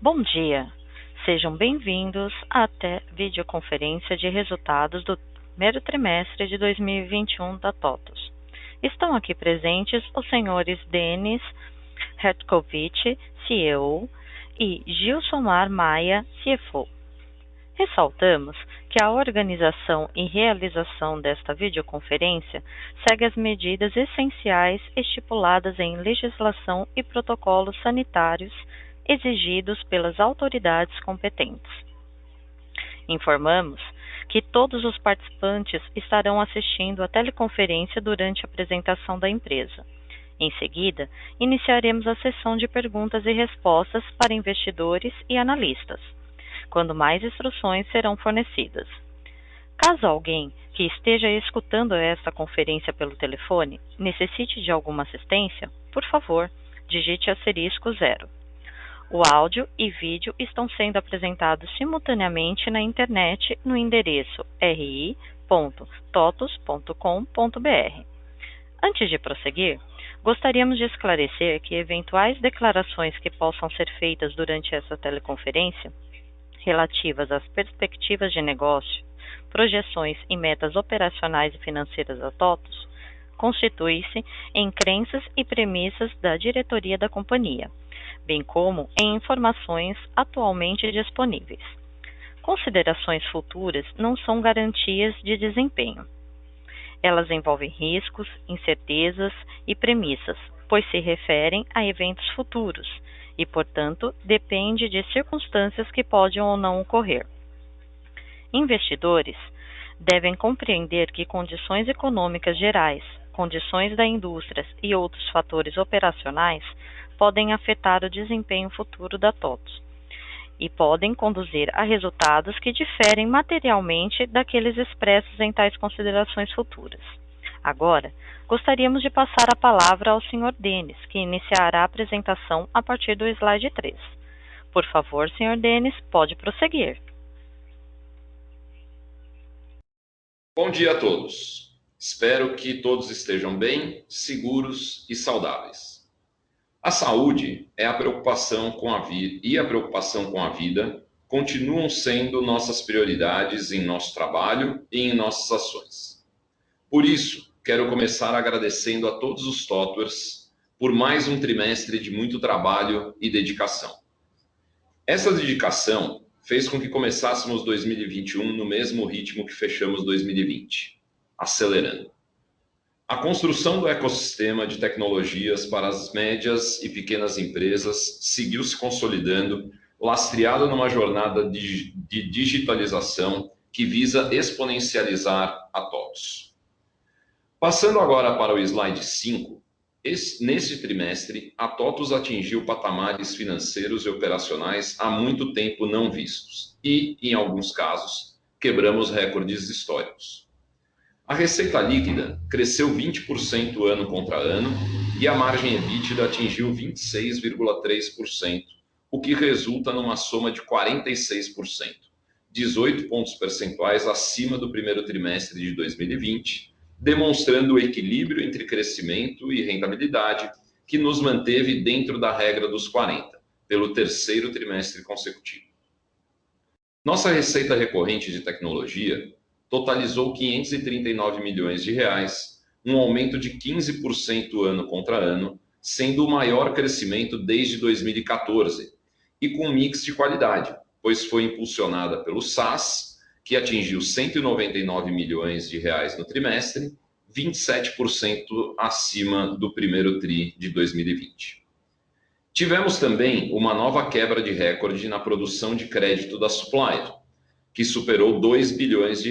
Bom dia, sejam bem-vindos à videoconferência de resultados do primeiro trimestre de 2021 da TOTVS. Estão aqui presentes os senhores Denis Hertkovich, CEO, e Gilsomar Maia, CFO. Ressaltamos que a organização e realização desta videoconferência segue as medidas essenciais estipuladas em legislação e protocolos sanitários exigidos pelas autoridades competentes. Informamos que todos os participantes estarão assistindo à teleconferência durante a apresentação da empresa. Em seguida, iniciaremos a sessão de perguntas e respostas para investidores e analistas, quando mais instruções serão fornecidas. Caso alguém que esteja escutando esta conferência pelo telefone necessite de alguma assistência, por favor, digite *0. O áudio e vídeo estão sendo apresentados simultaneamente na internet no endereço ri.totos.com.br. Antes de prosseguir, gostaríamos de esclarecer que eventuais declarações que possam ser feitas durante essa teleconferência, relativas às perspectivas de negócio, projeções e metas operacionais e financeiras da TOTVS, constituem-se em crenças e premissas da diretoria da companhia, bem como em informações atualmente disponíveis. Considerações futuras não são garantias de desempenho. Elas envolvem riscos, incertezas e premissas, pois se referem a eventos futuros e, portanto, depende de circunstâncias que podem ou não ocorrer. Investidores devem compreender que condições econômicas gerais, condições da indústria e outros fatores operacionais podem afetar o desempenho futuro da TOTVS e podem conduzir a resultados que diferem materialmente daqueles expressos em tais considerações futuras. Agora, gostaríamos de passar a palavra ao Sr. Denis, que iniciará a apresentação a partir do slide 3. Por favor, Sr. Denis, pode prosseguir. Bom dia a todos. Espero que todos estejam bem, seguros e saudáveis. A saúde é a preocupação com a vida e a preocupação com a vida continuam sendo nossas prioridades em nosso trabalho e em nossas ações. Por isso, quero começar agradecendo a todos os TOTVERS por mais um trimestre de muito trabalho e dedicação. Essa dedicação fez com que começássemos 2021 no mesmo ritmo que fechamos 2020, acelerando. A construção do ecossistema de tecnologias para as médias e pequenas empresas seguiu se consolidando, lastreado numa jornada de digitalização que visa exponencializar a TOTVS. Passando agora para o slide 5, neste trimestre, a TOTVS atingiu patamares financeiros e operacionais há muito tempo não vistos e, em alguns casos, quebramos recordes históricos. A receita líquida cresceu 20% ano contra ano e a margem EBITDA atingiu 26,3%, o que resulta numa soma de 46%, 18 pontos percentuais acima do primeiro trimestre de 2020, demonstrando o equilíbrio entre crescimento e rentabilidade que nos manteve dentro da regra dos 40, pelo terceiro trimestre consecutivo. Nossa receita recorrente de tecnologia totalizou R$ 539 milhões, um aumento de 15% ano contra ano, sendo o maior crescimento desde 2014, e com mix de qualidade, pois foi impulsionada pelo SaaS, que atingiu R$ 199 milhões no trimestre, 27% acima do primeiro TRI de 2020. Tivemos também uma nova quebra de recorde na produção de crédito da Supplier, que superou R$ 2 bilhões,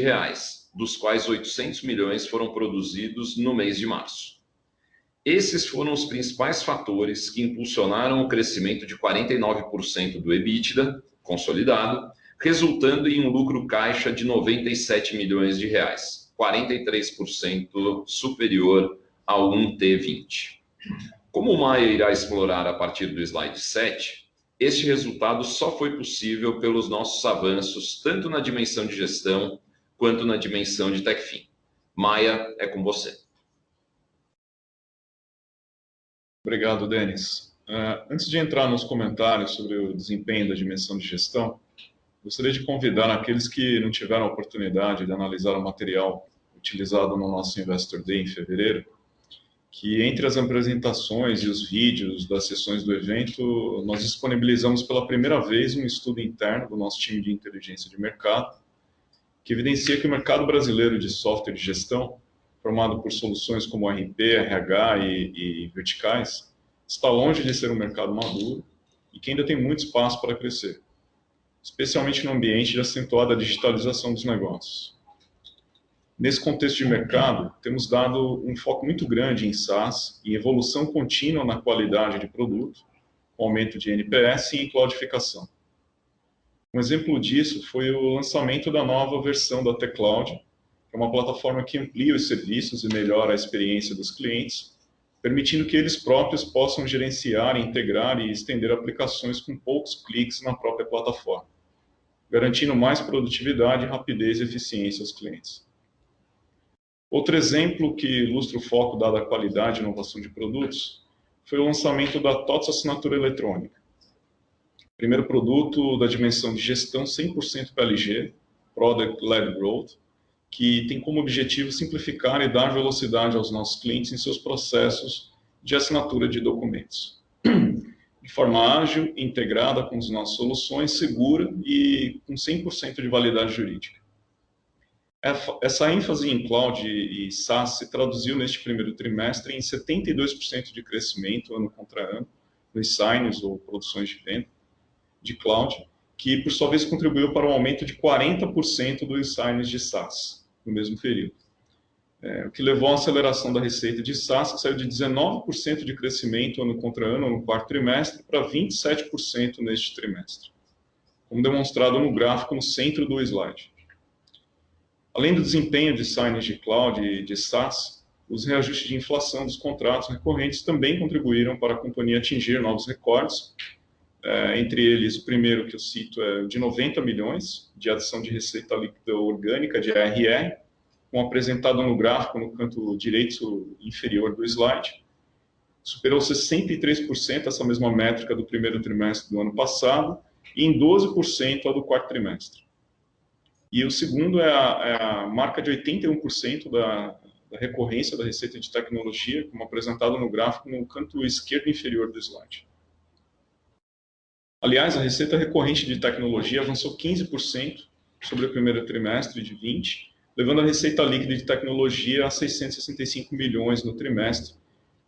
dos quais 800 milhões foram produzidos no mês de março. Esses foram os principais fatores que impulsionaram o crescimento de 49% do EBITDA consolidado, resultando em um lucro caixa de R$ 97 milhões, 43% superior ao 1T20. Como o Maia irá explorar a partir do slide 7, este resultado só foi possível pelos nossos avanços, tanto na dimensão de gestão, quanto na dimensão de TechFin. Maia, é com você. Obrigado, Denis. Antes de entrar nos comentários sobre o desempenho da dimensão de gestão, gostaria de convidar aqueles que não tiveram a oportunidade de analisar o material utilizado no nosso Investor Day em fevereiro, que entre as apresentações e os vídeos das sessões do evento, nós disponibilizamos pela primeira vez um estudo interno do nosso time de inteligência de mercado, que evidencia que o mercado brasileiro de software de gestão, formado por soluções como RP, RH e verticais, está longe de ser um mercado maduro e que ainda tem muito espaço para crescer, especialmente no ambiente de acentuada digitalização dos negócios. Nesse contexto de mercado, temos dado um foco muito grande em SaaS e evolução contínua na qualidade de produto, com aumento de NPS e em cloudificação. Um exemplo disso foi o lançamento da nova versão da T-Cloud, que é uma plataforma que amplia os serviços e melhora a experiência dos clientes, permitindo que eles próprios possam gerenciar, integrar e estender aplicações com poucos cliques na própria plataforma, garantindo mais produtividade, rapidez e eficiência aos clientes. Outro exemplo que ilustra o foco dado à qualidade e inovação de produtos foi o lançamento da TOTS Assinatura Eletrônica, primeiro produto da dimensão de gestão 100% PLG, Product Led Growth, que tem como objetivo simplificar e dar velocidade aos nossos clientes em seus processos de assinatura de documentos, de forma ágil, integrada com as nossas soluções, segura e com 100% de validade jurídica. Essa ênfase em cloud e SaaS se traduziu neste primeiro trimestre em 72% de crescimento ano contra ano nos signs ou produções de venda de cloud, que por sua vez contribuiu para um aumento de 40% dos signs de SaaS no mesmo período. O que levou à aceleração da receita de SaaS, que saiu de 19% de crescimento ano contra ano no quarto trimestre para 27% neste trimestre, como demonstrado no gráfico no centro do slide. Além do desempenho de signs de cloud e de SaaS, os reajustes de inflação dos contratos recorrentes também contribuíram para a companhia atingir novos recordes, entre eles o primeiro que eu cito é de 90 milhões de adição de receita líquida orgânica de ARR, como apresentado no gráfico no canto direito inferior do slide. Superou 63% essa mesma métrica do primeiro trimestre do ano passado e em 12% a do quarto trimestre. E o segundo é a marca de 81% da recorrência da receita de tecnologia, como apresentado no gráfico no canto esquerdo inferior do slide. Aliás, a receita recorrente de tecnologia avançou 15% sobre o primeiro trimestre de 20, levando a receita líquida de tecnologia a 665 milhões no trimestre,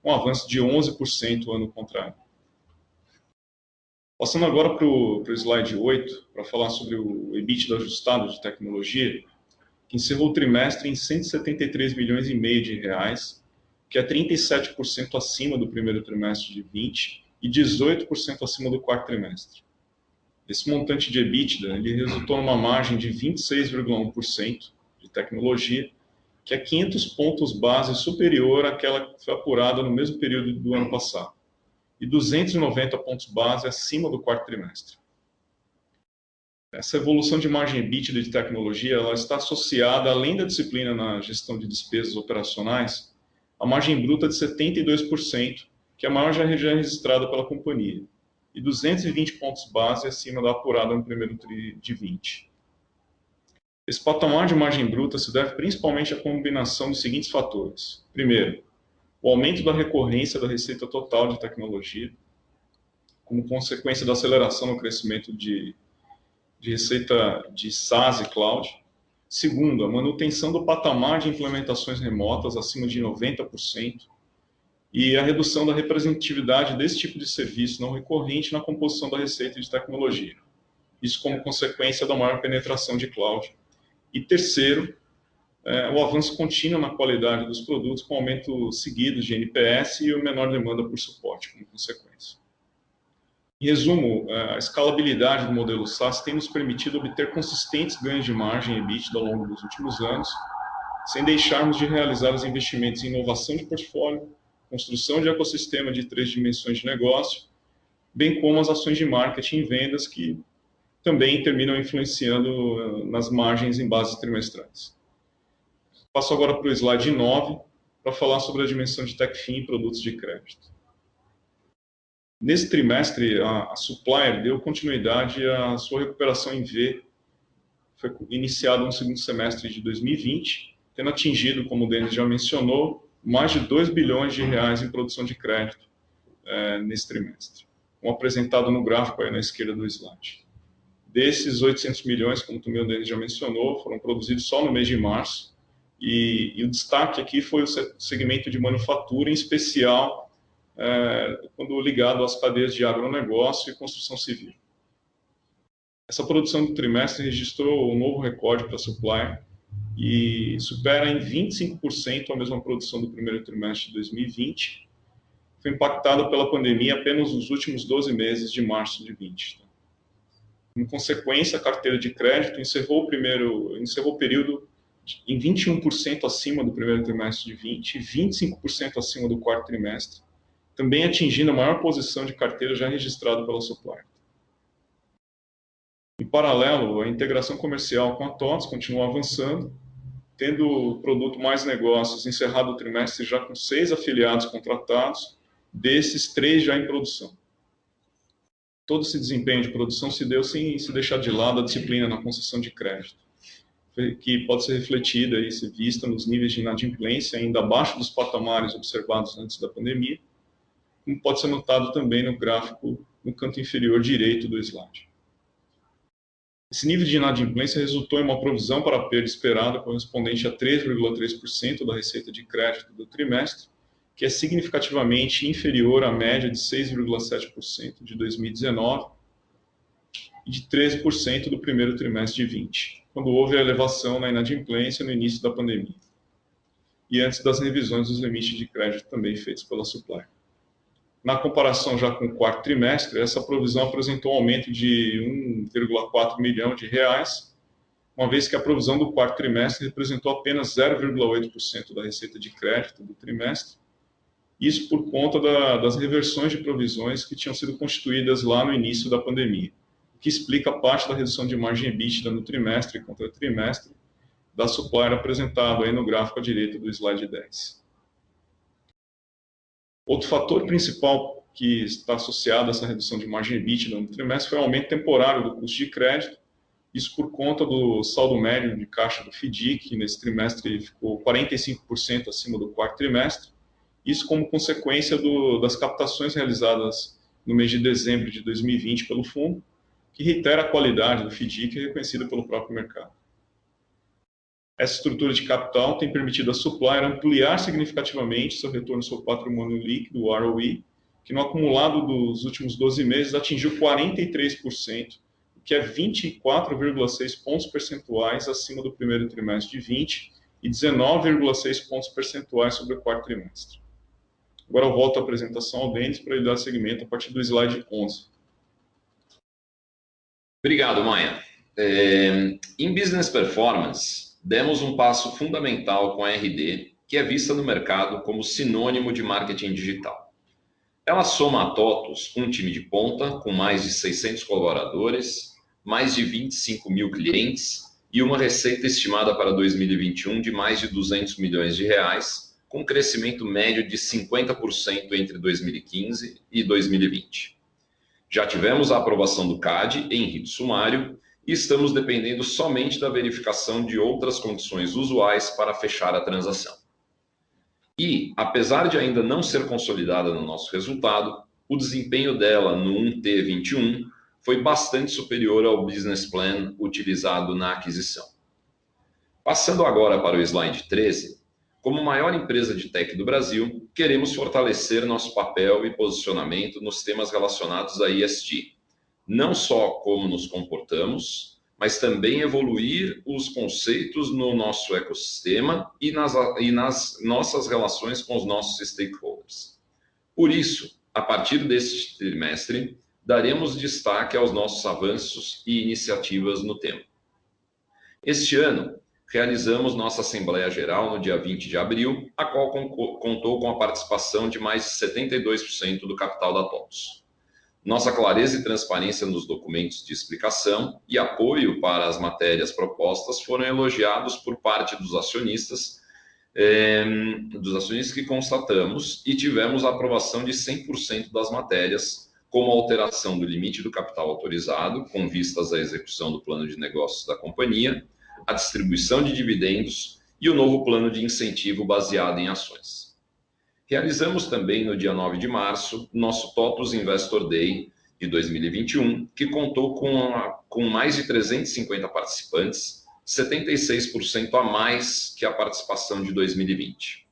um avanço de 11% ano contra ano. Passando agora para o slide 8, para falar sobre o EBITDA ajustado de tecnologia, que encerrou o trimestre em 173 milhões e meio de reais, que é 37% acima do primeiro trimestre de 20 e 18% acima do quarto trimestre. Esse montante de EBITDA ele resultou numa margem de 26,1% de tecnologia, que é 500 pontos base superior àquela que foi apurada no mesmo período do ano passado, e 290 pontos base acima do quarto trimestre. Essa evolução de margem EBITDA de tecnologia ela está associada, além da disciplina na gestão de despesas operacionais, à margem bruta de 72%, que é a maior já registrada pela companhia, e 220 pontos base acima da apurada no primeiro tri de 20. Esse patamar de margem bruta se deve principalmente à combinação dos seguintes fatores. Primeiro, o aumento da recorrência da receita total de tecnologia, como consequência da aceleração no crescimento de receita de SaaS e Cloud. Segundo, a manutenção do patamar de implementações remotas acima de 90% e a redução da representatividade desse tipo de serviço não recorrente na composição da receita de tecnologia. Isso como consequência da maior penetração de Cloud. E terceiro, o avanço contínuo na qualidade dos produtos com aumento seguido de NPS e a menor demanda por suporte como consequência. Em resumo, a escalabilidade do modelo SaaS tem nos permitido obter consistentes ganhos de margem e EBITDA ao longo dos últimos anos, sem deixarmos de realizar os investimentos em inovação de portfólio, construção de ecossistema de 3 dimensões de negócio, bem como as ações de marketing e vendas que também terminam influenciando nas margens em bases trimestrais. Passo agora para o slide 9, para falar sobre a dimensão de TechFin e produtos de crédito. Nesse trimestre, a Supplier deu continuidade à sua recuperação em V, foi iniciada no segundo semestre de 2020, tendo atingido, como o Denis já mencionou, mais de 2 bilhões de reais em produção de crédito nesse trimestre, como apresentado no gráfico aí na esquerda do slide. Desses 800 milhões, como também o Denis já mencionou, foram produzidos só no mês de março, e o destaque aqui foi o segmento de manufatura, em especial quando ligado às cadeias de agronegócio e construção civil. Essa produção do trimestre registrou um novo recorde para a Supplier e supera em 25% a mesma produção do primeiro trimestre de 2020. Foi impactada pela pandemia apenas nos últimos 12 meses de março de 2020. Em consequência, a carteira de crédito encerrou o período em 21% acima do primeiro trimestre de 20 e 25% acima do quarto trimestre, também atingindo a maior posição de carteira já registrada pela Supplier. Em paralelo, a integração comercial com a TOTVS continua avançando, tendo o produto Mais Negócios encerrado o trimestre já com 6 afiliados contratados, desses 3 já em produção. Todo esse desempenho de produção se deu sem se deixar de lado a disciplina na concessão de crédito, que pode ser refletida e ser vista nos níveis de inadimplência ainda abaixo dos patamares observados antes da pandemia, como pode ser notado também no gráfico no canto inferior direito do slide. Esse nível de inadimplência resultou em uma provisão para perda esperada correspondente a 3,3% da receita de crédito do trimestre, que é significativamente inferior à média de 6,7% de 2019 e de 13% do primeiro trimestre de 2020, quando houve a elevação na inadimplência no início da pandemia, e antes das revisões dos limites de crédito também feitos pela Supplier. Na comparação já com o quarto trimestre, essa provisão apresentou um aumento de 1,4 milhão de reais, uma vez que a provisão do quarto trimestre representou apenas 0,8% da receita de crédito do trimestre, isso por conta das reversões de provisões que tinham sido constituídas lá no início da pandemia, o que explica parte da redução de margem EBITDA no trimestre contra trimestre da Supplier apresentado aí no gráfico à direita do slide 10. Outro fator principal que está associado a essa redução de margem EBITDA no trimestre foi o aumento temporário do custo de crédito, isso por conta do saldo médio de caixa do FIDIC, que nesse trimestre ficou 45% acima do quarto trimestre, isso como consequência das captações realizadas no mês de dezembro de 2020 pelo fundo, que reitera a qualidade do FIDIC reconhecida pelo próprio mercado. Essa estrutura de capital tem permitido à Supplier ampliar significativamente seu retorno sobre patrimônio líquido, o ROE, que no acumulado dos últimos 12 meses atingiu 43%, o que é 24,6 pontos percentuais acima do primeiro trimestre de 20 e 19,6 pontos percentuais sobre o quarto trimestre. Agora eu volto à apresentação ao Denis para ele dar seguimento a partir do slide 11. Obrigado, Maia. Em Business Performance, demos um passo fundamental com a RD, que é vista no mercado como sinônimo de marketing digital. Ela soma a TOTVS um time de ponta, com mais de 600 colaboradores, mais de 25 mil clientes e uma receita estimada para 2021 de mais de 200 milhões de reais, com um crescimento médio de 50% entre 2015 e 2020. Já tivemos a aprovação do CADE em rito sumário e estamos dependendo somente da verificação de outras condições usuais para fechar a transação. E, apesar de ainda não ser consolidada no nosso resultado, o desempenho dela no 1T21 foi bastante superior ao business plan utilizado na aquisição. Passando agora para o slide 13, como maior empresa de tech do Brasil, queremos fortalecer nosso papel e posicionamento nos temas relacionados a ESG, não só como nos comportamos, mas também evoluir os conceitos no nosso ecossistema e nas nossas relações com os nossos stakeholders. Por isso, a partir deste trimestre, daremos destaque aos nossos avanços e iniciativas no tema. Este ano, realizamos nossa Assembleia Geral no dia 20 de abril, a qual contou com a participação de mais de 72% do capital da TOTVS. Nossa clareza e transparência nos documentos de explicação e apoio para as matérias propostas foram elogiados por parte dos acionistas, dos acionistas que constatamos e tivemos a aprovação de 100% das matérias, como a alteração do limite do capital autorizado, com vistas à execução do plano de negócios da companhia, a distribuição de dividendos e o novo plano de incentivo baseado em ações. Realizamos também, no dia 9 de março, nosso TOTVS Investor Day de 2021, que contou com mais de 350 participantes, 76% a mais que a participação de 2020.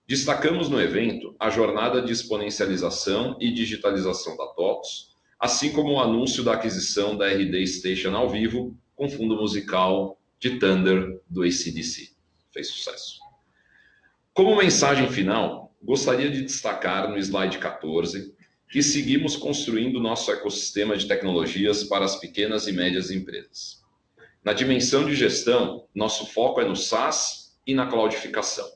Destacamos no evento a jornada de exponencialização e digitalização da TOTVS, assim como o anúncio da aquisição da RD Station ao vivo com fundo musical de Thunder do AC/DC. Fez sucesso. Como mensagem final, gostaria de destacar no slide 14 que seguimos construindo nosso ecossistema de tecnologias para as pequenas e médias empresas. Na dimensão de gestão, nosso foco é no SaaS e na cloudificação.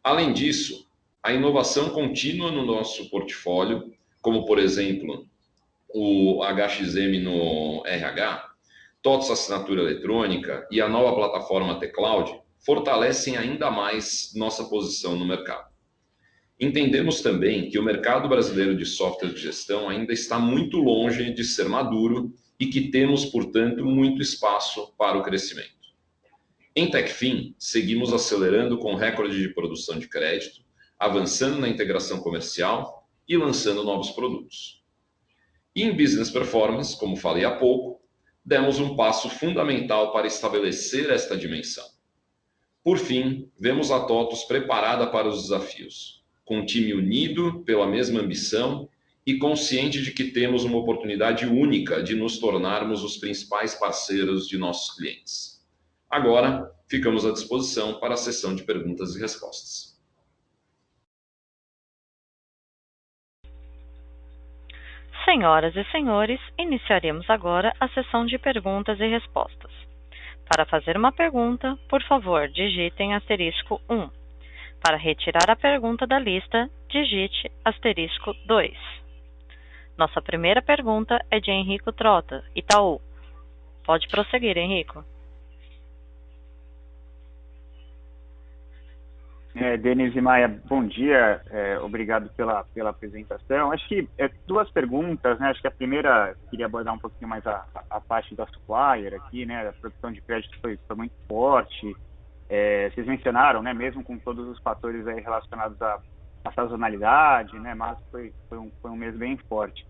Além disso, a inovação contínua no nosso portfólio, como por exemplo o HXM no RH, TOTVS Assinatura Eletrônica e a nova plataforma T-Cloud, fortalecem ainda mais nossa posição no mercado. Entendemos também que o mercado brasileiro de software de gestão ainda está muito longe de ser maduro e que temos, portanto, muito espaço para o crescimento. Em Techfin, seguimos acelerando com recorde de produção de crédito, avançando na integração comercial e lançando novos produtos. E em Business Performance, como falei há pouco, demos um passo fundamental para estabelecer esta dimensão. Por fim, vemos a TOTVS preparada para os desafios, com um time unido pela mesma ambição e consciente de que temos uma oportunidade única de nos tornarmos os principais parceiros de nossos clientes. Agora, ficamos à disposição para a sessão de perguntas e respostas. Senhoras e senhores, iniciaremos agora a sessão de perguntas e respostas. Para fazer uma pergunta, por favor, digitem *1. Para retirar a pergunta da lista, digite *2. Nossa primeira pergunta é de Henrico Trota, Itaú. Pode prosseguir, Henrico. Denis e Maia, bom dia, obrigado pela apresentação. Acho que duas perguntas, né? Acho que a primeira, queria abordar um pouquinho mais a parte da supplier aqui, né? A produção de crédito foi muito forte. Vocês mencionaram, né? Mesmo com todos os fatores aí relacionados à sazonalidade, né? Mas foi um mês bem forte.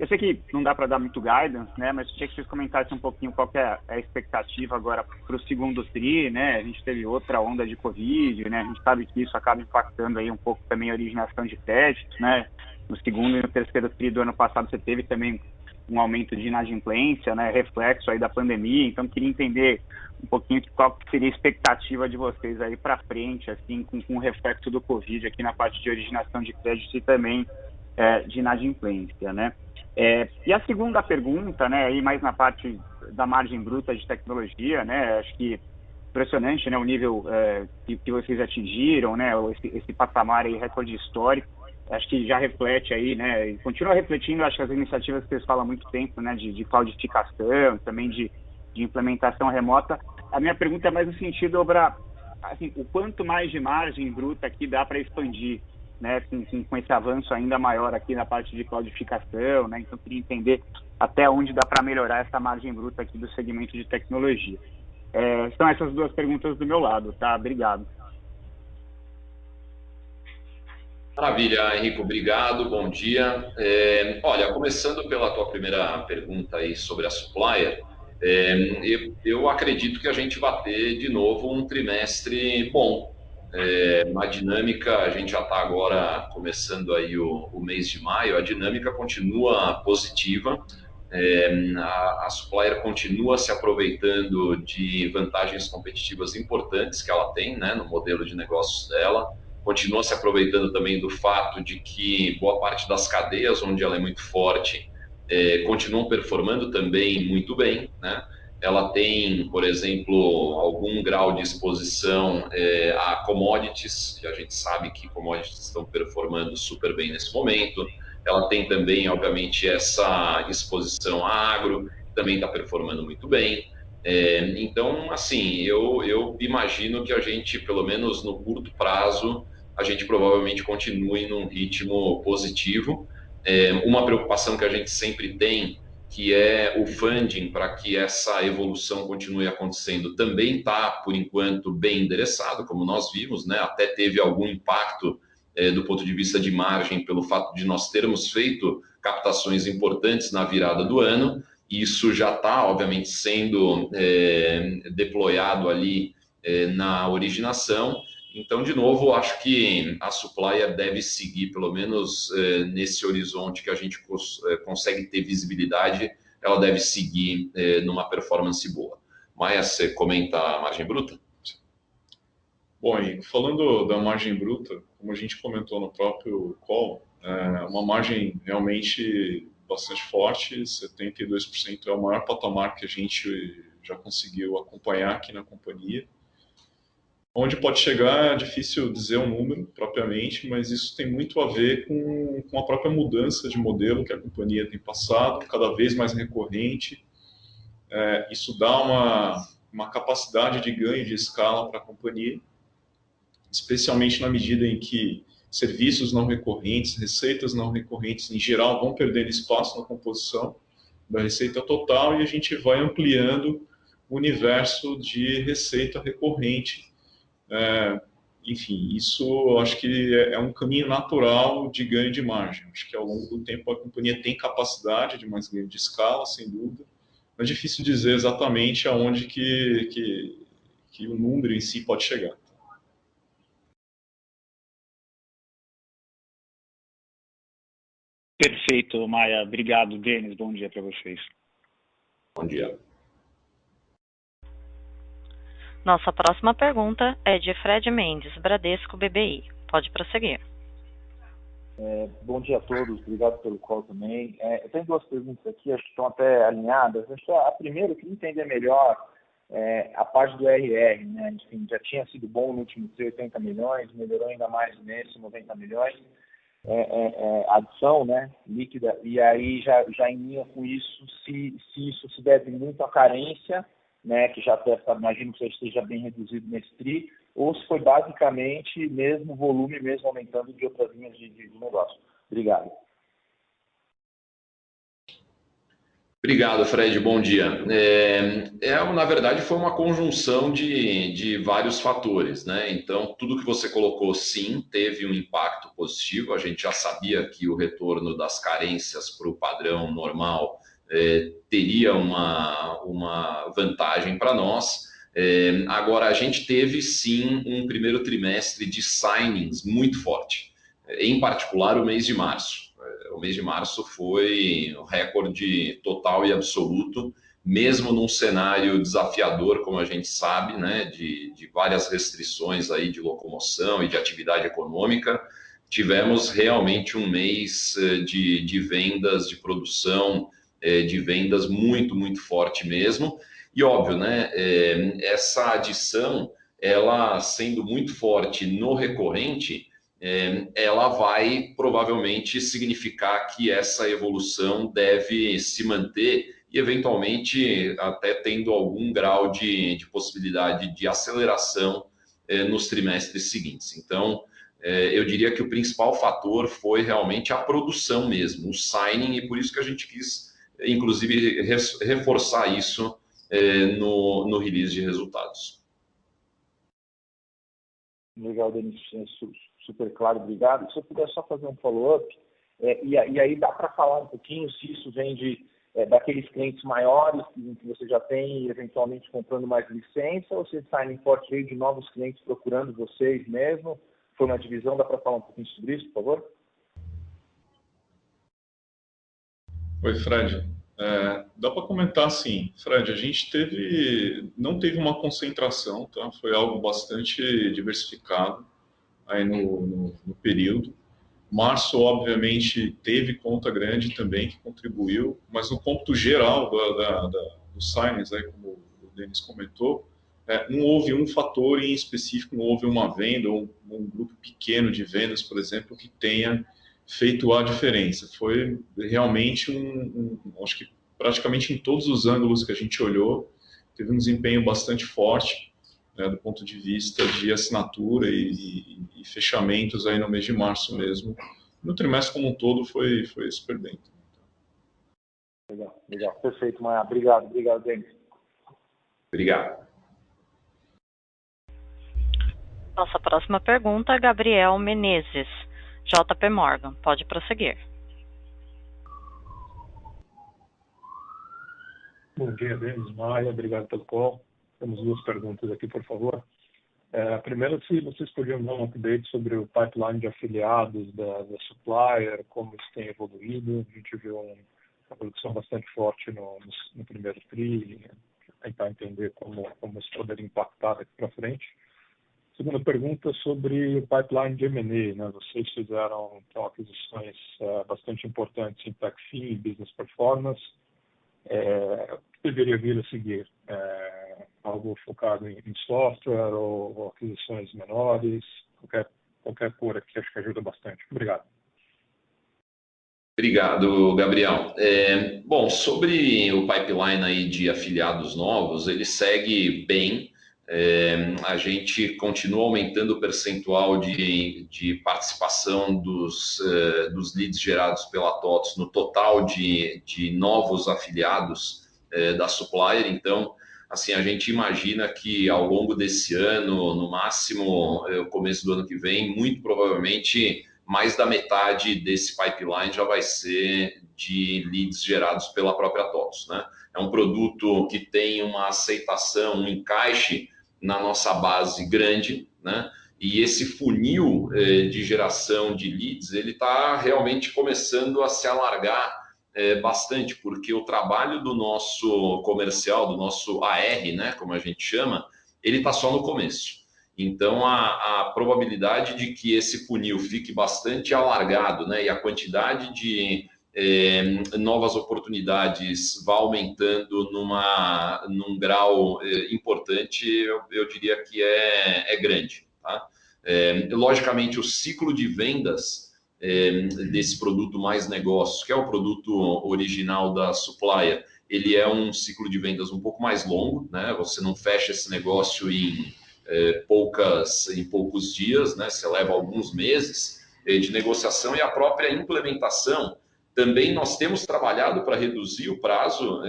Eu sei que não dá para dar muito guidance, né? Mas queria que vocês comentassem um pouquinho qual que é a expectativa agora para o segundo tri, né? A gente teve outra onda de Covid, né? A gente sabe que isso acaba impactando aí um pouco também a originação de créditos, né? No segundo e no terceiro tri do ano passado você teve também um aumento de inadimplência, né? Reflexo aí da pandemia. Então queria entender um pouquinho qual que seria a expectativa de vocês aí para frente, assim, com o reflexo do Covid aqui na parte de originação de crédito e também de inadimplência, né? E a segunda pergunta, né, aí mais na parte da margem bruta de tecnologia, né, acho que impressionante, né, o nível que vocês atingiram, né, esse patamar aí, recorde histórico, acho que já reflete aí, né, e continua refletindo, acho que as iniciativas que vocês falam há muito tempo, né, de cloudificação, também de implementação remota. A minha pergunta é mais no sentido para, assim, o quanto mais de margem bruta aqui dá para expandir, né, com esse avanço ainda maior aqui na parte de cloudificação, né? Então, queria entender até onde dá para melhorar essa margem bruta aqui do segmento de tecnologia. São essas duas perguntas do meu lado, tá? Obrigado. Maravilha, Henrico, obrigado, bom dia. Olha, começando pela tua primeira pergunta aí sobre a supplier, eu acredito que a gente vai ter de novo um trimestre bom. Uma dinâmica, a gente já está agora começando aí o mês de maio, a dinâmica continua positiva, a supplier continua se aproveitando de vantagens competitivas importantes que ela tem, né, no modelo de negócios dela, continua se aproveitando também do fato de que boa parte das cadeias onde ela é muito forte continuam performando também muito bem, né? Ela tem, por exemplo, algum grau de exposição a commodities, que a gente sabe que commodities estão performando super bem nesse momento. Ela tem também, obviamente, essa exposição a agro, que também está performando muito bem. Então, assim, eu imagino que a gente, pelo menos no curto prazo, a gente provavelmente continue num ritmo positivo. Uma preocupação que a gente sempre tem, que é o funding para que essa evolução continue acontecendo, também está, por enquanto, bem endereçado, como nós vimos, né? Até teve algum impacto do ponto de vista de margem pelo fato de nós termos feito captações importantes na virada do ano. Isso já está, obviamente, sendo deployado ali na originação. Então, de novo, acho que a Supplier deve seguir, pelo menos nesse horizonte que a gente consegue ter visibilidade, ela deve seguir numa performance boa. Maia, você comenta a margem bruta? Bom, e falando da margem bruta, como a gente comentou no próprio call, uma margem realmente bastante forte, 72% é o maior patamar que a gente já conseguiu acompanhar aqui na companhia. Onde pode chegar é difícil dizer um número propriamente, mas isso tem muito a ver com a própria mudança de modelo que a companhia tem passado, cada vez mais recorrente. Isso dá uma capacidade de ganho de escala para a companhia, especialmente na medida em que serviços não recorrentes, receitas não recorrentes, em geral, vão perdendo espaço na composição da receita total e a gente vai ampliando o universo de receita recorrente. Enfim, isso acho que é um caminho natural de ganho de margem. Acho que ao longo do tempo a companhia tem capacidade de mais ganho de escala, sem dúvida, mas é difícil dizer exatamente aonde que o número em si pode chegar. Perfeito, Maia. Obrigado, Denis. Bom dia para vocês. Bom dia. Nossa próxima pergunta é de Fred Mendes, Bradesco BBI. Pode prosseguir. Bom dia a todos, obrigado pelo call também. Eu tenho duas perguntas aqui, acho que estão até alinhadas. Acho que a primeira, eu queria entender melhor a parte do RR, né? Enfim, já tinha sido bom no último tri, 80 milhões, melhorou ainda mais nesse, 90 milhões. Adição, né, líquida, e aí já em linha com isso, se isso se deve muito à carência, né, que já deve, imagino que já esteja bem reduzido nesse TRI, ou se foi basicamente mesmo volume, mesmo aumentando de outras linhas de negócio. Obrigado. Obrigado, Fred. Bom dia. Na verdade, foi uma conjunção de vários fatores, né? Então, tudo que você colocou, sim, teve um impacto positivo. A gente já sabia que o retorno das carências para o padrão normal teria uma vantagem para nós. Agora, a gente teve, sim, um primeiro trimestre de signings muito forte, em particular o mês de março. O mês de março foi um recorde total e absoluto, mesmo num cenário desafiador, como a gente sabe, né, de várias restrições aí de locomoção e de atividade econômica. Tivemos realmente um mês de vendas, de produção, de vendas muito, muito forte mesmo. E óbvio, né, essa adição, ela sendo muito forte no recorrente, ela vai provavelmente significar que essa evolução deve se manter e, eventualmente, até tendo algum grau de possibilidade de aceleração nos trimestres seguintes. Então, eu diria que o principal fator foi realmente a produção mesmo, o signing, e por isso que a gente quis, inclusive, reforçar isso no release de resultados. Legal, Denis, super claro, obrigado. Se eu puder só fazer um follow-up, e aí dá para falar um pouquinho se isso vem daqueles clientes maiores que você já tem, eventualmente comprando mais licença, ou se o signing forte veio de novos clientes procurando vocês mesmo? Foi uma divisão, dá para falar um pouquinho sobre isso, por favor? Oi, Fred. Dá para comentar assim, Fred, a gente não teve uma concentração, tá? Foi algo bastante diversificado aí no período. Março, obviamente, teve conta grande também que contribuiu, mas no cômputo geral dos signings, aí, como o Denis comentou, não houve um fator em específico, não houve uma venda ou um grupo pequeno de vendas, por exemplo, que tenha feito a diferença. Foi realmente acho que praticamente em todos os ângulos que a gente olhou, teve um desempenho bastante forte, né, do ponto de vista de assinatura e fechamentos aí no mês de março mesmo. No trimestre como um todo foi super bem. Legal. Perfeito, Maia. Obrigado, Denis. Obrigado. Nossa próxima pergunta é Gabriel Menezes, JP Morgan. Pode prosseguir. Bom dia, Denis, Maia. Obrigado pelo call. Temos duas perguntas aqui, por favor. A primeira, se vocês podiam dar um update sobre o pipeline de afiliados da Supplier, como isso tem evoluído. A gente viu uma produção bastante forte no primeiro tri, tentar entender como isso poderia impactar daqui para frente. Segunda pergunta sobre o pipeline de M&A, né? Vocês fizeram então, aquisições bastante importantes em TechFin e Business Performance. O que deveria vir a seguir? Algo focado em software ou aquisições menores? Qualquer cor aqui acho que ajuda bastante. Obrigado. Obrigado, Gabriel. Bom, sobre o pipeline aí de afiliados novos, ele segue bem. A gente continua aumentando o percentual de participação dos leads gerados pela TOTVS no total de novos afiliados da Supplier. Então, assim, a gente imagina que ao longo desse ano, no máximo, começo do ano que vem, muito provavelmente mais da metade desse pipeline já vai ser de leads gerados pela própria TOTVS, né? É um produto que tem uma aceitação, um encaixe na nossa base grande, né? E esse funil de geração de leads, ele está realmente começando a se alargar bastante, porque o trabalho do nosso comercial, do nosso AR, né, como a gente chama, ele está só no começo. Então, a probabilidade de que esse funil fique bastante alargado, né, e a quantidade de novas oportunidades vá aumentando num grau importante, eu diria que é grande. Tá? Logicamente, o ciclo de vendas desse produto mais negócios, que é o produto original da Supplier, ele é um ciclo de vendas um pouco mais longo, né? Você não fecha esse negócio em poucos dias, né? Você leva alguns meses de negociação e a própria implementação. Também nós temos trabalhado para reduzir o prazo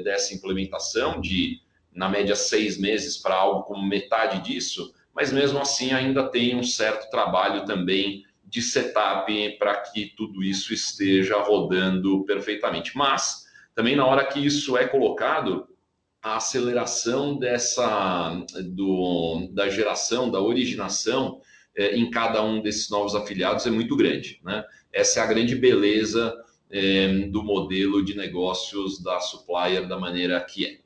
dessa implementação de, na média, 6 meses para algo como metade disso, mas mesmo assim ainda tem um certo trabalho também de setup para que tudo isso esteja rodando perfeitamente. Mas também na hora que isso é colocado, a aceleração da geração, da originação em cada um desses novos afiliados é muito grande, né? Essa é a grande beleza do modelo de negócios da Supplier da maneira que é.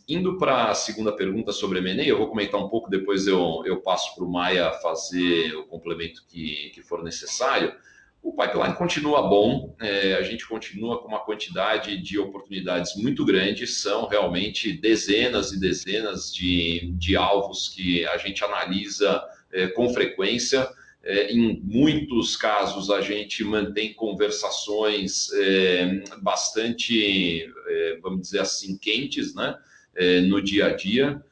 Indo para a segunda pergunta sobre M&A, eu vou comentar um pouco, depois eu passo para o Maia fazer o complemento que for necessário. O pipeline continua bom, a gente continua com uma quantidade de oportunidades muito grande, são realmente dezenas e dezenas de alvos que a gente analisa com frequência. Em muitos casos, a gente mantém conversações bastante, vamos dizer assim, quentes, né? No dia a dia.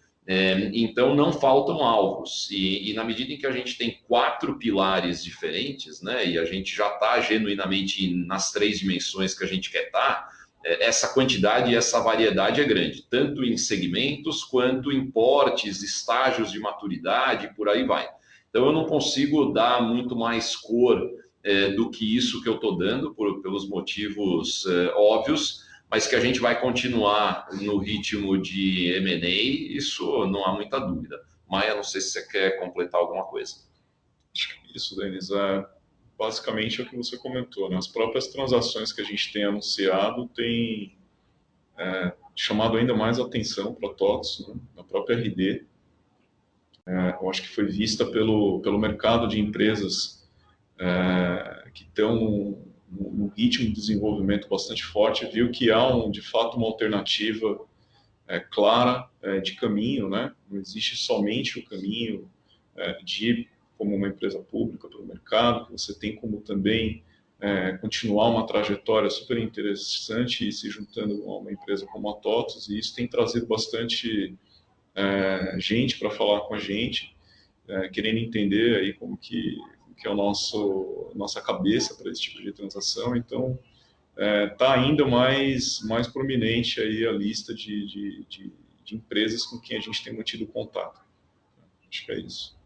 Então, não faltam alvos. E na medida em que a gente tem 4 pilares diferentes, né? E a gente já está genuinamente nas 3 dimensões que a gente quer estar, essa quantidade e essa variedade é grande, tanto em segmentos quanto em portes, estágios de maturidade, por aí vai. Então, eu não consigo dar muito mais cor do que isso que eu estou dando, pelos motivos óbvios, mas que a gente vai continuar no ritmo de M&A, isso não há muita dúvida. Maia, não sei se você quer completar alguma coisa. Acho que isso, Denis, basicamente é o que você comentou, né? As próprias transações que a gente tem anunciado têm chamado ainda mais atenção para a TOTVS, né? Na própria RD. Eu acho que foi vista pelo mercado de empresas que estão num ritmo de desenvolvimento bastante forte, viu que há, de fato, uma alternativa clara de caminho, né? Não existe somente o caminho de ir como uma empresa pública para o mercado, você tem como também continuar uma trajetória super interessante e se juntando a uma empresa como a TOTVS, e isso tem trazido bastante gente para falar com a gente, querendo entender aí como que é nossa cabeça para esse tipo de transação. Então, está ainda mais prominente aí a lista de empresas com quem a gente tem mantido contato. Acho que é isso.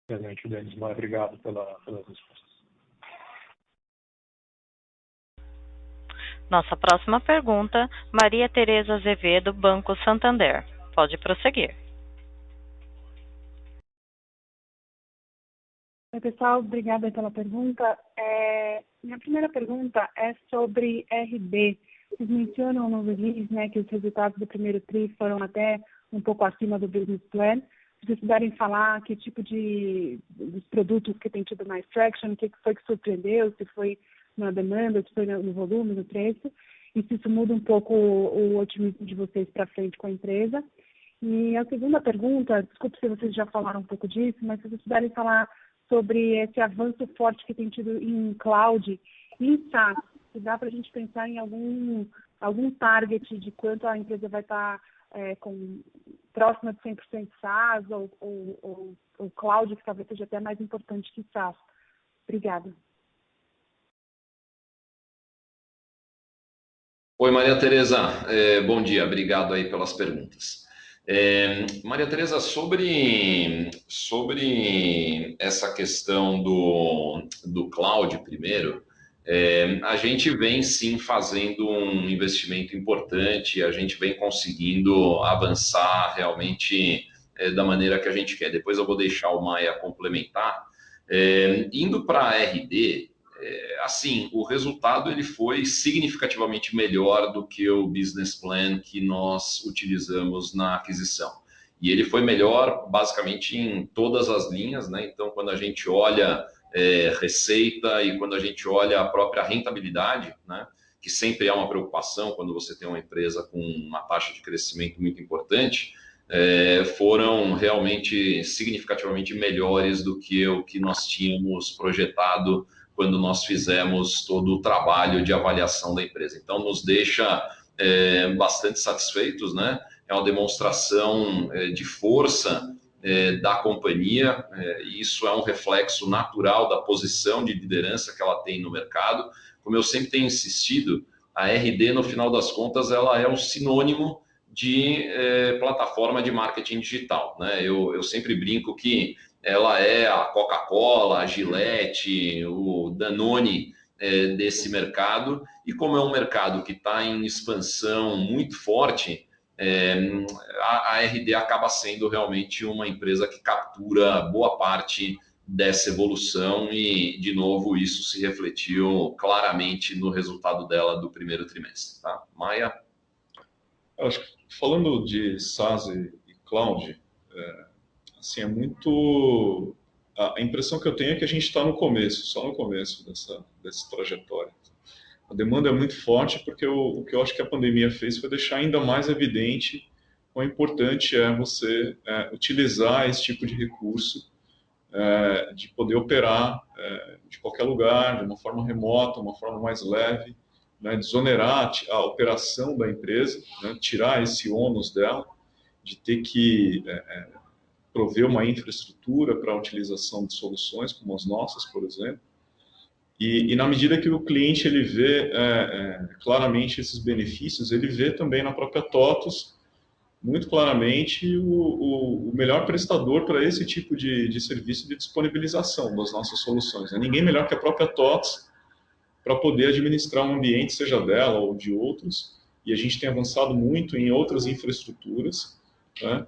Excelente, Denis. Muito obrigado pelas respostas. Nossa próxima pergunta, Maria Tereza Azevedo, Banco Santander. Pode prosseguir. Oi, pessoal, obrigada pela pergunta. Minha primeira pergunta é sobre RD. Vocês mencionam no release, né, que os resultados do primeiro TRI foram até um pouco acima do business plan. Se vocês puderem falar que tipo dos produtos que tem tido mais traction, o que foi que surpreendeu, se foi na demanda, se foi no volume, no preço, e se isso muda um pouco o otimismo de vocês para frente com a empresa. E a segunda pergunta, desculpe se vocês já falaram um pouco disso, mas se vocês puderem falar sobre esse avanço forte que tem tido em cloud e em SaaS, se dá para a gente pensar em algum target de quanto a empresa vai estar próxima de 100% SaaS ou cloud, que talvez seja até mais importante que SaaS. Obrigada. Oi, Maria Tereza, bom dia, obrigado aí pelas perguntas. Maria Tereza, sobre essa questão do cloud primeiro, a gente vem sim fazendo um investimento importante, a gente vem conseguindo avançar realmente da maneira que a gente quer. Depois eu vou deixar o Maia complementar. Indo para a RD, assim, o resultado ele foi significativamente melhor do que o business plan que nós utilizamos na aquisição. E ele foi melhor basicamente em todas as linhas, né? Então, quando a gente olha receita e quando a gente olha a própria rentabilidade, né? Que sempre é uma preocupação quando você tem uma empresa com uma taxa de crescimento muito importante, foram realmente significativamente melhores do que o que nós tínhamos projetado quando nós fizemos todo o trabalho de avaliação da empresa. Então, nos deixa bastante satisfeitos, né? É uma demonstração de força da companhia, e isso é um reflexo natural da posição de liderança que ela tem no mercado. Como eu sempre tenho insistido, a RD, no final das contas, ela é um sinônimo de plataforma de marketing digital, né? Eu sempre brinco que ela é a Coca-Cola, a Gillette, o Danone desse mercado, e como é um mercado que está em expansão muito forte, a RD acaba sendo realmente uma empresa que captura boa parte dessa evolução e, de novo, isso se refletiu claramente no resultado dela do primeiro trimestre. Tá? Maia? Acho que falando de SaaS e Cloud, assim, é muito... A impressão que eu tenho é que a gente está no começo, só no começo dessa trajetória. A demanda é muito forte porque o que eu acho que a pandemia fez foi deixar ainda mais evidente quão importante é você utilizar esse tipo de recurso, de poder operar de qualquer lugar, de uma forma remota, uma forma mais leve, né, desonerar a operação da empresa, né, tirar esse ônus dela, de ter que prover uma infraestrutura para a utilização de soluções como as nossas, por exemplo. E na medida que o cliente ele vê claramente esses benefícios, ele vê também na própria TOTVS, muito claramente, o melhor prestador para esse tipo de serviço de disponibilização das nossas soluções. Ninguém melhor que a própria TOTVS para poder administrar um ambiente, seja dela ou de outros, e a gente tem avançado muito em outras infraestruturas, né,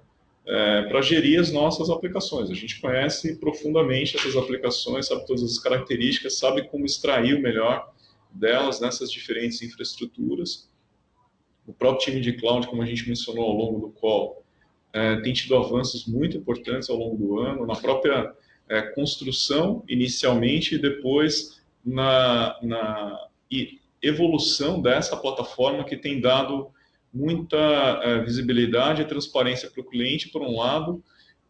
para gerir as nossas aplicações. A gente conhece profundamente essas aplicações, sabe todas as características, sabe como extrair o melhor delas nessas diferentes infraestruturas. O próprio time de cloud, como a gente mencionou ao longo do call, tem tido avanços muito importantes ao longo do ano, na própria construção inicialmente e depois na evolução dessa plataforma que tem dado muita visibilidade e transparência para o cliente, por um lado,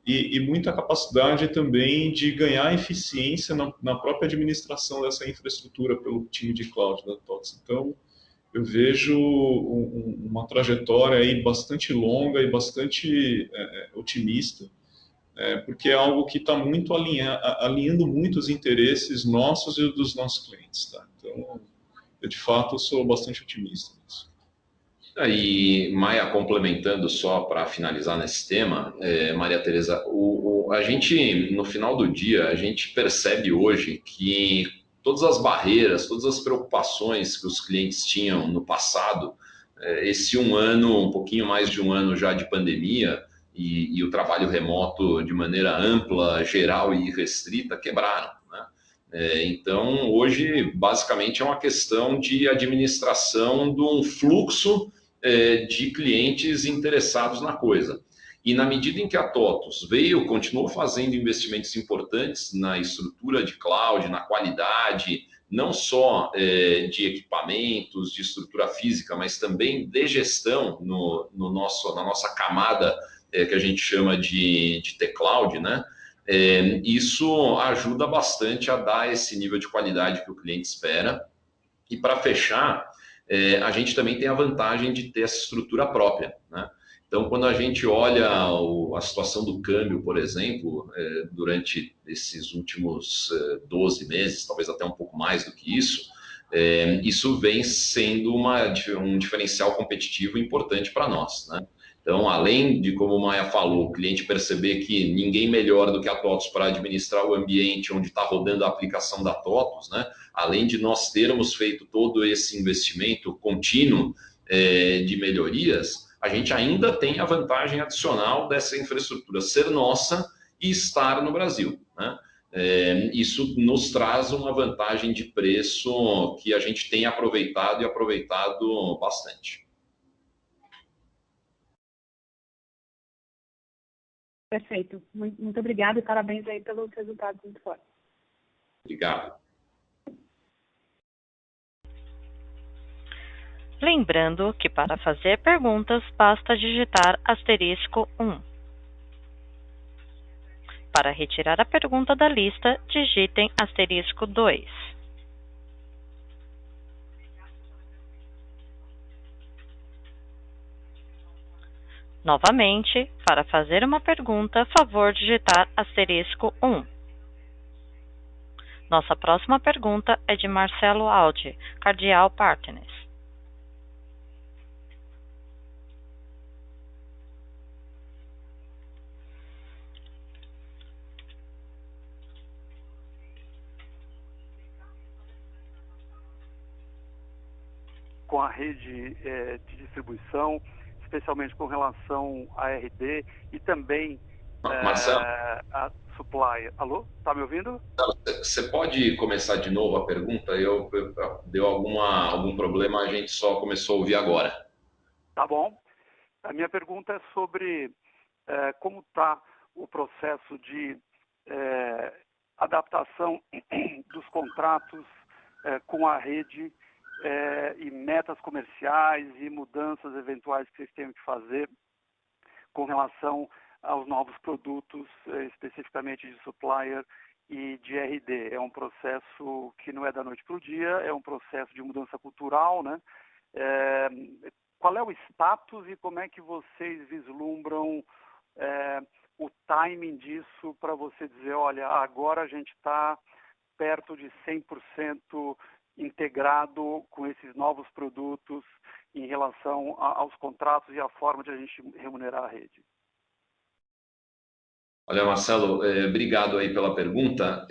e muita capacidade também de ganhar eficiência na própria administração dessa infraestrutura pelo time de cloud da TOTVS. Então, eu vejo uma trajetória aí bastante longa e bastante otimista, porque é algo que está muito alinhando muito os interesses nossos e dos nossos clientes. Tá? Então, eu de fato sou bastante otimista nisso. E Maia, complementando só para finalizar nesse tema, Maria Tereza, a gente, no final do dia, a gente percebe hoje que todas as barreiras, todas as preocupações que os clientes tinham no passado, esse um pouquinho mais de um ano já de pandemia e o trabalho remoto de maneira ampla, geral e restrita, quebraram. Né? Então, hoje, basicamente, é uma questão de administração de um fluxo de clientes interessados na coisa. E na medida em que a TOTVS continuou fazendo investimentos importantes na estrutura de cloud, na qualidade, não só de equipamentos, de estrutura física, mas também de gestão na nossa camada que a gente chama de T-Cloud, né? Isso ajuda bastante a dar esse nível de qualidade que o cliente espera. E para fechar, a gente também tem a vantagem de ter essa estrutura própria, né? Então, quando a gente olha a situação do câmbio, por exemplo, durante esses últimos 12 meses, talvez até um pouco mais do que isso vem sendo um diferencial competitivo importante para nós, né? Então, além de, como o Maia falou, o cliente perceber que ninguém melhor do que a TOTVS para administrar o ambiente onde está rodando a aplicação da TOTVS, né? Além de nós termos feito todo esse investimento contínuo de melhorias, a gente ainda tem a vantagem adicional dessa infraestrutura ser nossa e estar no Brasil, né? Isso nos traz uma vantagem de preço que a gente tem aproveitado bastante. Perfeito. Muito obrigada e parabéns aí pelos resultados muito fortes. Obrigado. Lembrando que para fazer perguntas basta digitar *1. Para retirar a pergunta da lista, digitem *2. Novamente, para fazer uma pergunta, favor digitar *1. Nossa próxima pergunta é de Marcelo Aldi, Cardial Partners. Com a rede de distribuição, especialmente com relação à RD e também a supplier. Alô? Está me ouvindo? Você pode começar de novo a pergunta? Deu algum problema, a gente só começou a ouvir agora. Tá bom. A minha pergunta é sobre como está o processo de adaptação dos contratos com a rede e metas comerciais e mudanças eventuais que vocês tenham que fazer com relação aos novos produtos, especificamente de supplier e de RD. É um processo que não é da noite para o dia, é um processo de mudança cultural, né? Qual é o status e como é que vocês vislumbram o timing disso para você dizer, olha, agora a gente está perto de 100% integrado com esses novos produtos em relação aos contratos e a forma de a gente remunerar a rede? Olha, Marcelo, obrigado aí pela pergunta.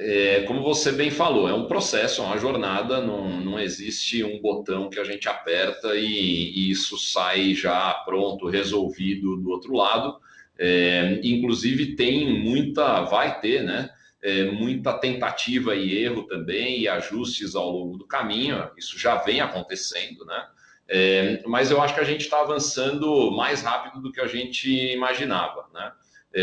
Como você bem falou, é um processo, é uma jornada, não existe um botão que a gente aperta e isso sai já pronto, resolvido do outro lado. Inclusive vai ter, né? Muita tentativa e erro também e ajustes ao longo do caminho, isso já vem acontecendo, né? Mas eu acho que a gente está avançando mais rápido do que a gente imaginava, né?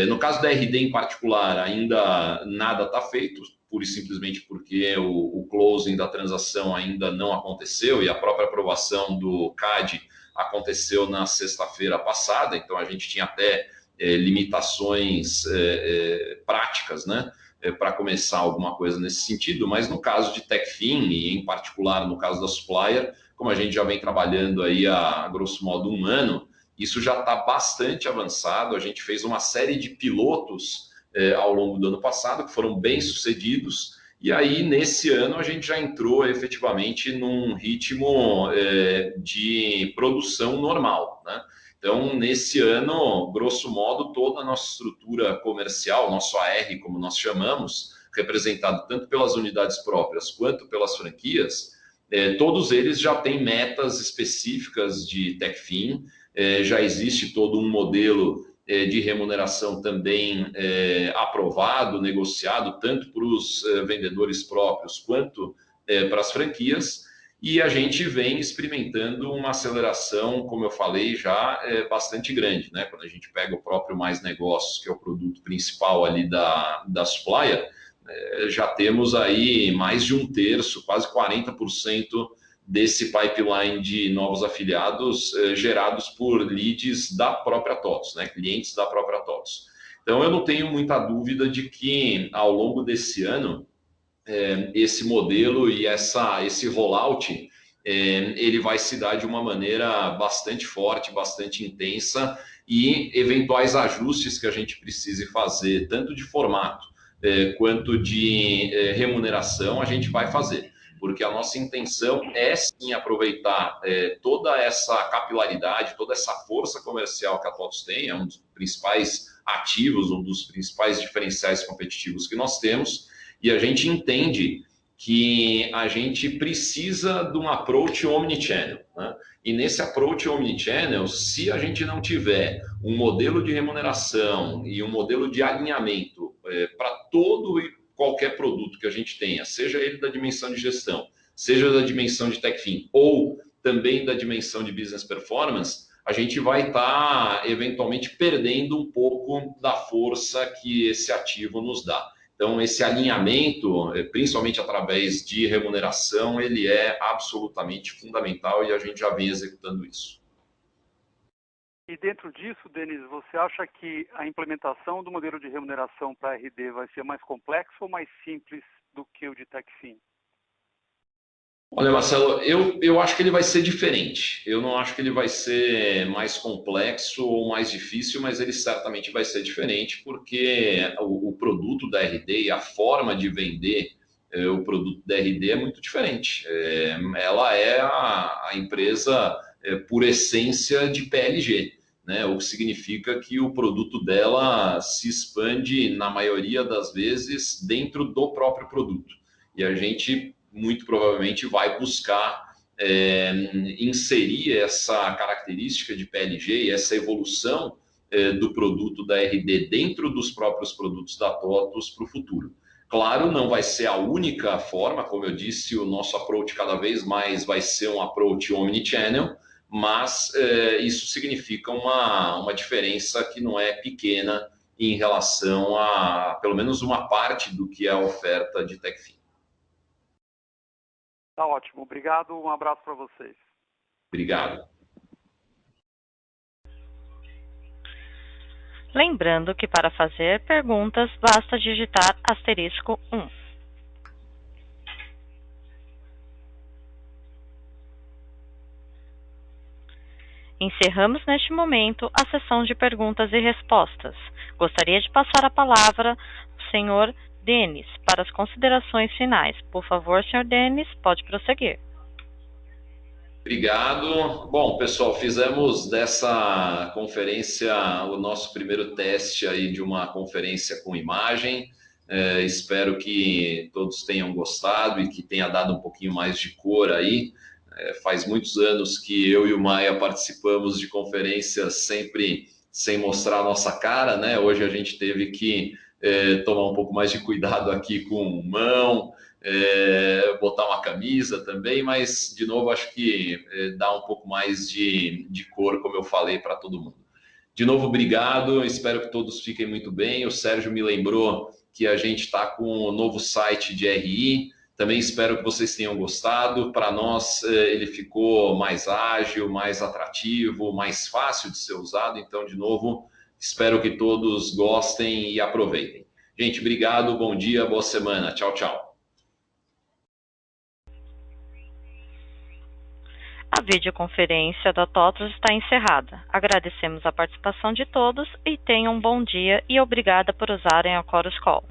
No caso da RD em particular, ainda nada está feito, pura e simplesmente porque o closing da transação ainda não aconteceu e a própria aprovação do CAD aconteceu na sexta-feira passada, então a gente tinha até limitações práticas, né? Para começar alguma coisa nesse sentido, mas no caso de Techfin, e em particular no caso da Supplier, como a gente já vem trabalhando aí há grosso modo 1 ano, isso já está bastante avançado. A gente fez uma série de pilotos ao longo do ano passado, que foram bem sucedidos, e aí nesse ano a gente já entrou efetivamente num ritmo de produção normal, né? Então, nesse ano, grosso modo, toda a nossa estrutura comercial, nosso AR, como nós chamamos, representado tanto pelas unidades próprias quanto pelas franquias, todos eles já têm metas específicas de Techfin, já existe todo um modelo de remuneração também aprovado, negociado, tanto para os vendedores próprios quanto para as franquias, e a gente vem experimentando uma aceleração, como eu falei, já bastante grande, né? Quando a gente pega o próprio Mais Negócios, que é o produto principal ali da Supplier, já temos aí mais de 1/3, quase 40% desse pipeline de novos afiliados gerados por leads da própria TOTVS, né? Clientes da própria TOTVS. Então, eu não tenho muita dúvida de que, ao longo desse ano, esse modelo e esse rollout, ele vai se dar de uma maneira bastante forte, bastante intensa, e eventuais ajustes que a gente precise fazer, tanto de formato quanto de remuneração, a gente vai fazer. Porque a nossa intenção é sim aproveitar toda essa capilaridade, toda essa força comercial que a TOTVS tem, é um dos principais ativos, um dos principais diferenciais competitivos que nós temos, e a gente entende que a gente precisa de um approach omnichannel, né? E nesse approach omnichannel, se a gente não tiver um modelo de remuneração e um modelo de alinhamento para todo e qualquer produto que a gente tenha, seja ele da dimensão de gestão, seja da dimensão de Techfin ou também da dimensão de business performance, a gente vai estar eventualmente perdendo um pouco da força que esse ativo nos dá. Então, esse alinhamento, principalmente através de remuneração, ele é absolutamente fundamental e a gente já vem executando isso. E dentro disso, Denis, você acha que a implementação do modelo de remuneração para a RD vai ser mais complexo ou mais simples do que o de Techfin? Olha, Marcelo, eu acho que ele vai ser diferente. Eu não acho que ele vai ser mais complexo ou mais difícil, mas ele certamente vai ser diferente, porque o produto da RD e a forma de vender o produto da RD é muito diferente. Ela é a empresa, por essência, de PLG, né? O que significa que o produto dela se expande, na maioria das vezes, dentro do próprio produto. E a gente muito provavelmente vai buscar inserir essa característica de PLG e essa evolução do produto da RD dentro dos próprios produtos da TOTVS para o futuro. Claro, não vai ser a única forma, como eu disse, o nosso approach cada vez mais vai ser um approach omnichannel, mas isso significa uma diferença que não é pequena em relação a, pelo menos, uma parte do que é a oferta de Techfin. Tá ótimo, obrigado, um abraço para vocês. Obrigado. Lembrando que para fazer perguntas basta digitar *1. Encerramos neste momento a sessão de perguntas e respostas. Gostaria de passar a palavra ao senhor Denis para as considerações finais. Por favor, senhor Denis, pode prosseguir. Obrigado. Bom, pessoal, fizemos dessa conferência o nosso primeiro teste aí de uma conferência com imagem. Espero que todos tenham gostado e que tenha dado um pouquinho mais de cor aí. Faz muitos anos que eu e o Maia participamos de conferências sempre sem mostrar a nossa cara, né? Hoje a gente teve que tomar um pouco mais de cuidado aqui com mão, botar uma camisa também, mas, de novo, acho que dá um pouco mais de cor, como eu falei, para todo mundo. De novo, obrigado, espero que todos fiquem muito bem. O Sérgio me lembrou que a gente está com o novo site de RI, também espero que vocês tenham gostado. Para nós, ele ficou mais ágil, mais atrativo, mais fácil de ser usado, então, de novo, Espero que todos gostem e aproveitem. Gente, obrigado, bom dia, boa semana. Tchau, tchau. A videoconferência da TOTVS está encerrada. Agradecemos a participação de todos e tenham um bom dia e obrigada por usarem a Chorus Call.